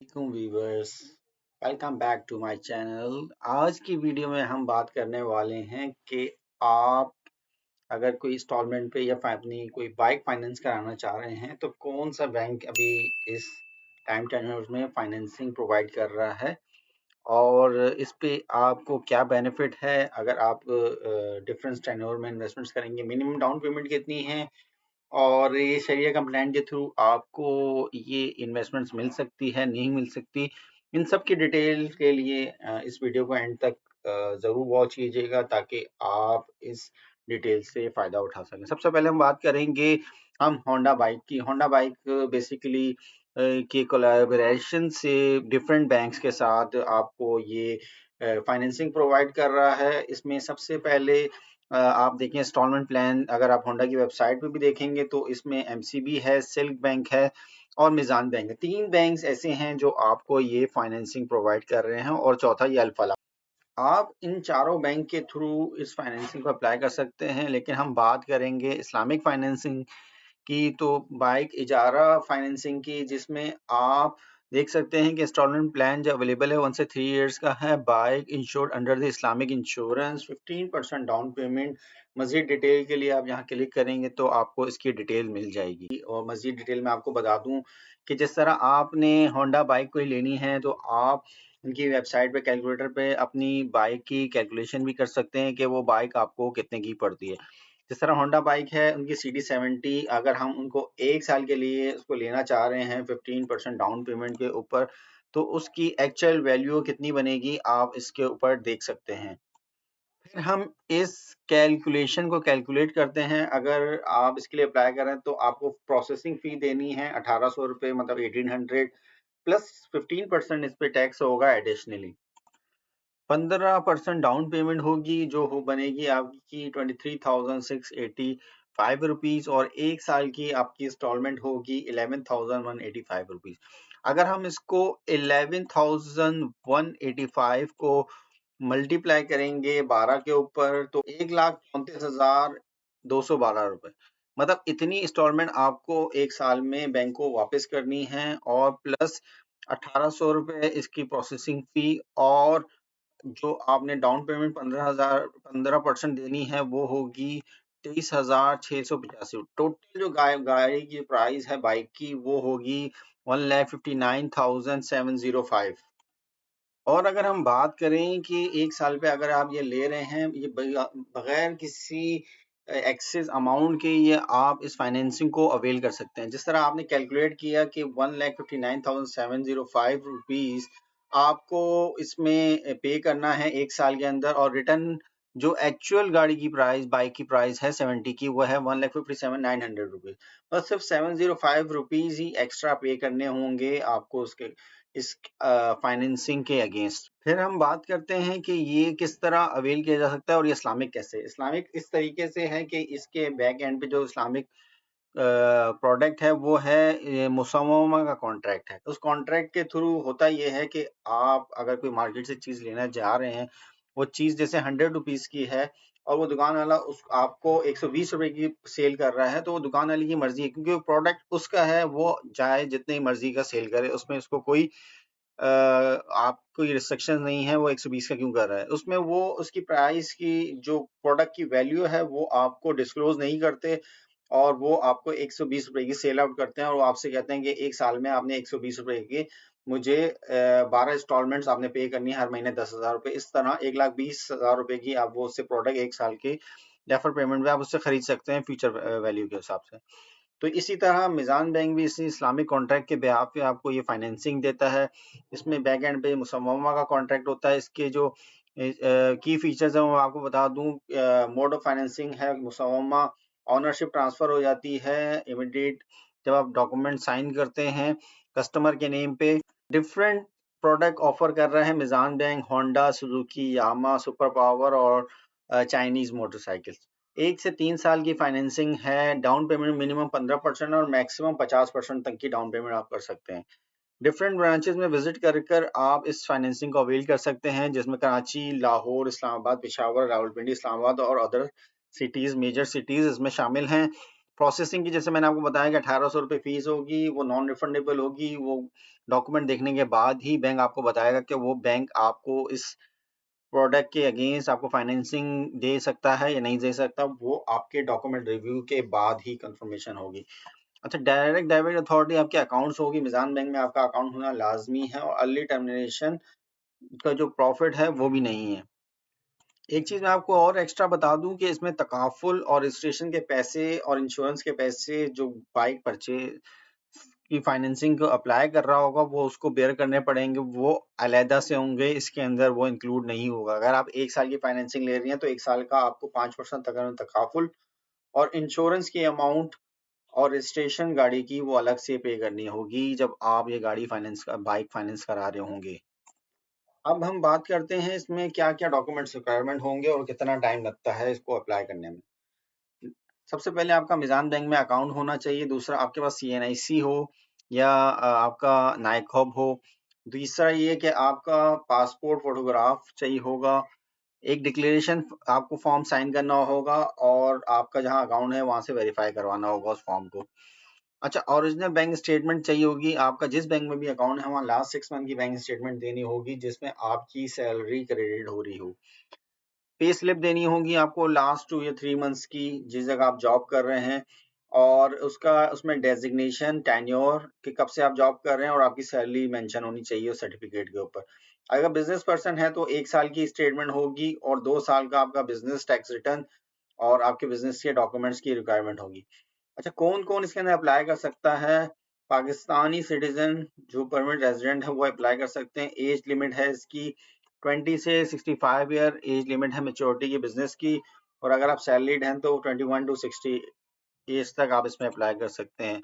Viewers, welcome back to my channel. आज की video में हम बात करने वाले हैं कि आप अगर कोई इंस्टॉलमेंट पे या अपनी कोई बाइक फाइनेंस कराना चाह रहे हैं तो कौन सा बैंक अभी इस टाइम टेन्योर में फाइनेंसिंग प्रोवाइड कर रहा है और इस पे आपको क्या बेनिफिट है अगर आप डिफरेंस टेन्योर में इन्वेस्टमेंट्स करेंगे। मिनिमम डाउन पेमेंट कितनी है और ये शरिया कंप्लाइंट के थ्रू आपको ये इन्वेस्टमेंट्स मिल सकती है, नहीं मिल सकती। इन सब की डिटेल के लिए इस वीडियो को एंड तक ज़रूर वॉच कीजिएगा ताकि आप इस डिटेल से फ़ायदा उठा सकें। सबसे पहले हम बात करेंगे हम होंडा बाइक की। होंडा बाइक बेसिकली के कोलैबोरेशन से डिफरेंट बैंक्स के साथ आपको ये फाइनेंसिंग प्रोवाइड कर रहा है। इसमें सबसे पहले आप देखें इंस्टॉलमेंट प्लान, अगर आप होंडा की वेबसाइट पे भी देखेंगे तो इसमें एमसीबी है, सिल्क बैंक है और मिजान बैंक है। 3 बैंक्स ऐसे हैं जो आपको ये फाइनेंसिंग प्रोवाइड कर रहे हैं और चौथा ये अल्फला। आप इन चारों बैंक के थ्रू इस फाइनेंसिंग को अप्लाई कर सकते हैं, लेकिन हम बात करेंगे इस्लामिक फाइनेंसिंग की, तो बाइक इजारा फाइनेंसिंग की, जिसमें आप देख सकते हैं कि इंस्टॉलमेंट प्लान जो अवेलेबल है 1 से 3 इयर्स का है। Bike insured under the Islamic insurance, 15% down payment. मज़ीद डिटेल के लिए आप यहाँ क्लिक करेंगे तो आपको इसकी डिटेल मिल जाएगी। और मज़ीद डिटेल में आपको बता दूँ कि जिस तरह आपने होंडा बाइक कोई लेनी है तो आप इनकी वेबसाइट पे कैलकुलेटर पे अपनी बाइक की कैलकुलेशन भी कर सकते हैं कि वो बाइक आपको कितने की पड़ती है। जिस तरह होंडा बाइक है उनकी CD70, अगर हम उनको 1 साल के लिए उसको लेना चाह रहे हैं 15% डाउन पेमेंट के ऊपर, तो उसकी एक्चुअल वैल्यू कितनी बनेगी आप इसके ऊपर देख सकते हैं। फिर हम इस कैलकुलेशन को कैलकुलेट करते हैं। अगर आप इसके लिए अप्लाई करें तो आपको प्रोसेसिंग फ़ी देनी है ₹1800, मतलब 1800 प्लस 15% इस पे टैक्स होगा एडिशनली। 15% डाउन पेमेंट होगी जो हो बनेगी आपकी ₹23,685 और 1 साल की आपकी इंस्टॉलमेंट होगी ₹11,185। अगर हम इसको 11,185 को मल्टीप्लाई करेंगे 12 के ऊपर तो ₹1,34,212, मतलब इतनी इंस्टॉलमेंट आपको 1 साल में बैंक को वापस करनी है और प्लस ₹1800 इसकी प्रोसेसिंग फ़ी और जो आपने डाउन पेमेंट 15% देनी है वो होगी 23,685। टोटल जो गाड़ी की प्राइस है बाइक की वो होगी 1,59,705। और अगर हम बात करें कि 1 साल पे अगर आप ये ले रहे हैं, ये बगैर किसी एक्सेस अमाउंट के ये आप इस फाइनेंसिंग को अवेल कर सकते हैं। जिस तरह आपने कैलकुलेट किया कि 1,59,705 रुपीज़ आपको इसमें पे करना है 1 साल के अंदर और रिटर्न जो एक्चुअल गाड़ी की प्राइस, बाइक की प्राइस है 70 की, वो है 1,57,900 रुपीज़। बस सिर्फ 705 रुपीज़ ही एक्स्ट्रा पे करने होंगे आपको उसके इस फाइनेंसिंग के अगेंस्ट। फिर हम बात करते हैं कि ये किस तरह अवेल किया जा सकता है और ये इस्लामिक कैसे? इस्लामिक इस तरीके से है कि इसके बैक एंड पे जो इस्लामिक प्रोडक्ट है वो है मुसम्ममा का कॉन्ट्रैक्ट है। उस कॉन्ट्रैक्ट के थ्रू होता ये है कि आप अगर कोई मार्केट से चीज़ लेना जा रहे हैं, वो चीज़ जैसे 100 रुपीज़ की है और वो दुकान वाला उस आपको 120 रुपए की सेल कर रहा है, तो वो दुकान वाले की मर्ज़ी है, क्योंकि वो प्रोडक्ट उसका है, वो चाहे जितनी मर्ज़ी का सेल करे, उसमें उसको कोई आप कोई रिस्ट्रिक्शन नहीं है वो 120 का क्यों कर रहा है। उसमें वो उसकी प्राइस की जो प्रोडक्ट की वैल्यू है वो आपको डिस्क्लोज़ नहीं करते और वो आपको 120 रुपए की सेल आउट करते हैं और वो आपसे कहते हैं कि 1 साल में आपने 120 रुपए की मुझे 12 इंस्टॉलमेंट्स आपने पे करनी है, हर महीने 10,000 रुपए। इस तरह 1,20,000 रुपए की आप वो उससे प्रोडक्ट 1 साल की डेफर्ड पेमेंट में आप उससे खरीद सकते हैं फ्यूचर वैल्यू के हिसाब से। तो इसी तरह मिज़ान बैंक भी इसी इस्लामिक कॉन्ट्रैक्ट के बिहाफ़ पे आपको ये फाइनेंसिंग देता है। इसमें बैक एंड पे मुसम्ममा का कॉन्ट्रैक्ट होता है। इसके जो की फीचर्स हैं वो मैं आपको बता दूँ। मोड ऑफ फाइनेंसिंग है मुसम्ममा, ओनरशिप ट्रांसफ़र हो जाती है इमीडिएट जब आप डॉक्यूमेंट साइन करते हैं कस्टमर के नेम पे। डिफरेंट प्रोडक्ट ऑफ़र कर रहे हैं Meezan bank, Honda, Suzuki, Yamaha, super power और चाइनीज़ मोटरसाइकिल्स। 1 से 3 साल की फाइनेंसिंग है। डाउन पेमेंट मिनिमम 15% और मैक्सिमम 50% तक की डाउन पेमेंट आप कर सकते हैं। डिफरेंट ब्रांचेस में विजिट कर आप इस फाइनेंसिंग को अवेल कर सकते हैं, जिसमें कराची, लाहौर, इस्लामाबाद, पेशावर, रावलपिंडी, इस्लामाबाद और अदर सिटीज़, मेजर सिटीज़ इसमें शामिल हैं। प्रोसेसिंग की जैसे मैंने आपको बताया कि 1800 रुपये फीस होगी, वो नॉन रिफंडेबल होगी। वो डॉक्यूमेंट देखने के बाद ही बैंक आपको बताएगा कि वो बैंक आपको इस प्रोडक्ट के अगेंस्ट आपको फाइनेंसिंग दे सकता है या नहीं दे सकता। वो आपके डॉक्यूमेंट रिव्यू के बाद ही कंफर्मेशन होगी। अच्छा, डायरेक्ट डेबिट अथॉरिटी आपके अकाउंट्स होगी, मिजान बैंक में आपका अकाउंट होना लाजमी है, और अर्ली टर्मिनेशन का जो प्रॉफिट है वो भी नहीं है। एक चीज मैं आपको और एक्स्ट्रा बता दूं कि इसमें तकाफुल और रजिस्ट्रेशन के पैसे और इंश्योरेंस के पैसे जो बाइक परचेज की फाइनेंसिंग को अप्लाई कर रहा होगा वो उसको बेयर करने पड़ेंगे, वो अलहदा से होंगे, इसके अंदर वो इंक्लूड नहीं होगा। अगर आप 1 साल की फाइनेंसिंग ले रही हैं तो 1 साल का आपको 5% तक तकाफुल और इंश्योरेंस की अमाउंट और रजिस्ट्रेशन गाड़ी की वो अलग से पे करनी होगी जब आप ये गाड़ी फाइनेंस का बाइक फाइनेंस करा रहे होंगे। अब हम बात करते हैं इसमें क्या क्या डॉक्यूमेंट्स रिक्वायरमेंट होंगे और कितना टाइम लगता है इसको अप्लाई करने में। सबसे पहले आपका मिजान बैंक में अकाउंट होना चाहिए। दूसरा, आपके पास CNIC हो या आपका नाइकॉब हो। तीसरा ये कि आपका पासपोर्ट फोटोग्राफ चाहिए होगा। एक डिक्लेरेशन आपको फॉर्म साइन करना होगा और आपका जहां अकाउंट है वहां से वेरीफाई करवाना होगा उस फॉर्म को। अच्छा, ओरिजिनल बैंक स्टेटमेंट चाहिए होगी। आपका जिस बैंक में भी अकाउंट है वहाँ लास्ट 6 मंथ की बैंक स्टेटमेंट देनी होगी जिसमें आपकी सैलरी क्रेडिट हो रही हो। पे स्लिप देनी होगी आपको लास्ट 2 या 3 मंथ्स की जिस जगह आप जॉब कर रहे हैं, और उसका उसमें डेजिग्नेशन टेन्योर कि कब से आप जॉब कर रहे हैं और आपकी सैलरी मेंशन होनी चाहिए उस सर्टिफिकेट के ऊपर। अगर बिजनेस पर्सन है तो 1 साल की स्टेटमेंट होगी और 2 साल का आपका बिजनेस टैक्स रिटर्न और आपके बिजनेस के डॉक्यूमेंट्स की रिक्वायरमेंट होगी। अच्छा, कौन-कौन इसके अंदर अप्लाई कर सकता है? पाकिस्तानी सिटीज़न जो परमानेंट रेज़िडेंट है वो अप्लाई कर सकते हैं। एज लिमिट है इसकी 20 से 65 ईयर एज लिमिट है मैच्योरिटी की बिज़नेस की, और अगर आप सैलरीड हैं तो 21 टू 60 एज तक आप इसमें अप्लाई कर सकते हैं।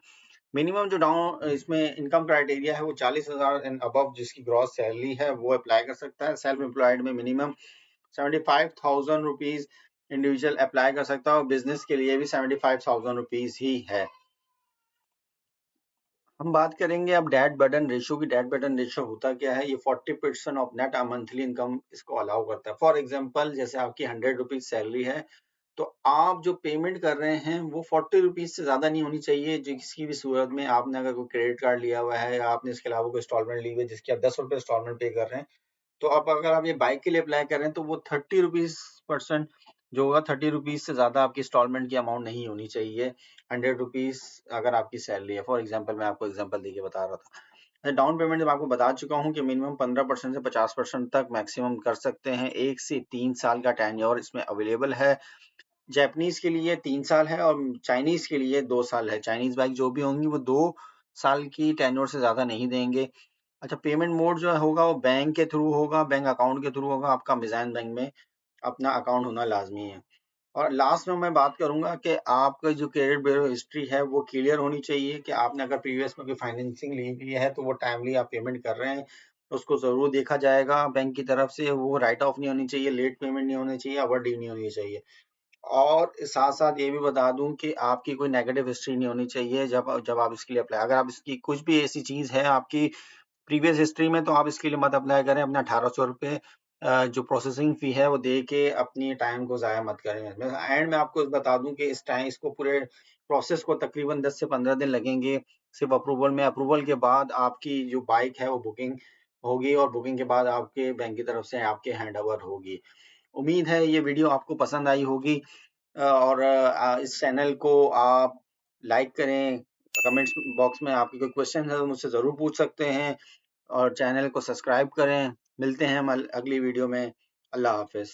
मिनिमम जो डाउन इसमें इनकम क्राइटेरिया है वो 40,000 एंड अबव जिसकी ग्रॉस सैलरी है वो अप्लाई कर सकता है। सेल्फ एम्प्लॉयड में मिनिमम 75,000 रुपीज़ इंडिविजुअल अप्लाई कर सकता है और बिज़नेस के लिए भी 75,000 रुपीज़ ही है। हम बात करेंगे अब डेट बर्डन रेशियो की। डेट बर्डन रेशियो होता क्या है? ये 40% ऑफ नेट मंथली इनकम इसको अलाउ करता है। फॉर एग्जांपल, जैसे आपकी 100 रुपीज सैलरी है तो आप जो पेमेंट कर रहे हैं वो 40 रुपीज से ज्यादा नहीं होनी चाहिए। जिसकी भी सूरत में आपने अगर कोई क्रेडिट कार्ड लिया हुआ है या आपने इसके अलावा कोई इंस्टॉलमेंट ली हुई है जिसकी आप 10 रुपए इंस्टॉलमेंट पे कर रहे हैं, तो अब अगर आप ये बाइक के लिए अप्लाई कर रहे हैं तो वो 30 रुपीज परसेंट जो होगा, 30 रुपीज से ज्यादा आपकी इंस्टॉलमेंट की अमाउंट नहीं होनी चाहिए। 100 रुपीज अगर आपकी सैलरी है, फॉर एग्जाम्पल मैं आपको एग्जाम्पल देके बता रहा था। डाउन पेमेंट जब आपको बता चुका हूँ कि मिनिमम 15% से 50% तक मैक्सिमम कर सकते हैं। 1 से 3 साल का टेन्योर इसमें अवेलेबल है। जैपनीज के लिए 3 साल है और चाइनीज के लिए 2 साल है। चाइनीज बाइक जो भी होंगी वो 2 साल की टेन्योर से ज्यादा नहीं देंगे। अच्छा, पेमेंट मोड जो होगा वो बैंक के थ्रू होगा, बैंक अकाउंट के थ्रू होगा। आपका मिज़ान बैंक में अपना अकाउंट होना लाजमी है। और लास्ट में मैं बात करूंगा कि आपका जो क्रेडिट ब्यूरो हिस्ट्री है वो क्लियर होनी चाहिए कि आपने अगर प्रीवियस में कोई फाइनेंसिंग ली हुई है तो वो टाइमली आप पेमेंट कर रहे हैं, तो उसको जरूर देखा जाएगा बैंक की तरफ से। वो राइट ऑफ नहीं होनी चाहिए, लेट पेमेंट नहीं होनी चाहिए, ओवर ड्यू नहीं होनी चाहिए। और साथ साथ ये भी बता दूं कि आपकी कोई नेगेटिव हिस्ट्री नहीं होनी चाहिए जब जब आप इसके लिए अप्लाई। अगर आप इसकी कुछ भी ऐसी चीज है आपकी प्रीवियस हिस्ट्री में तो आप इसके लिए मत अप्लाई करें। अपना 1800 रुपये जो प्रोसेसिंग फी है वो दे के अपनी टाइम को ज़ाया मत करें। मैं एंड में आपको बता दूं कि इस टाइम इसको पूरे प्रोसेस को तकरीबन 10 से 15 दिन लगेंगे सिर्फ अप्रूवल में। अप्रूवल के बाद आपकी जो बाइक है वो बुकिंग होगी और बुकिंग के बाद आपके बैंक की तरफ से आपके हैंड ओवर होगी। उम्मीद है ये वीडियो आपको पसंद आई होगी, और इस चैनल को आप लाइक करें। कमेंट्स बॉक्स में आपके कोई क्वेश्चन है तो मुझसे ज़रूर पूछ सकते हैं, और चैनल को सब्सक्राइब करें। मिलते हैं हम अगली वीडियो में। अल्लाह हाफिज़।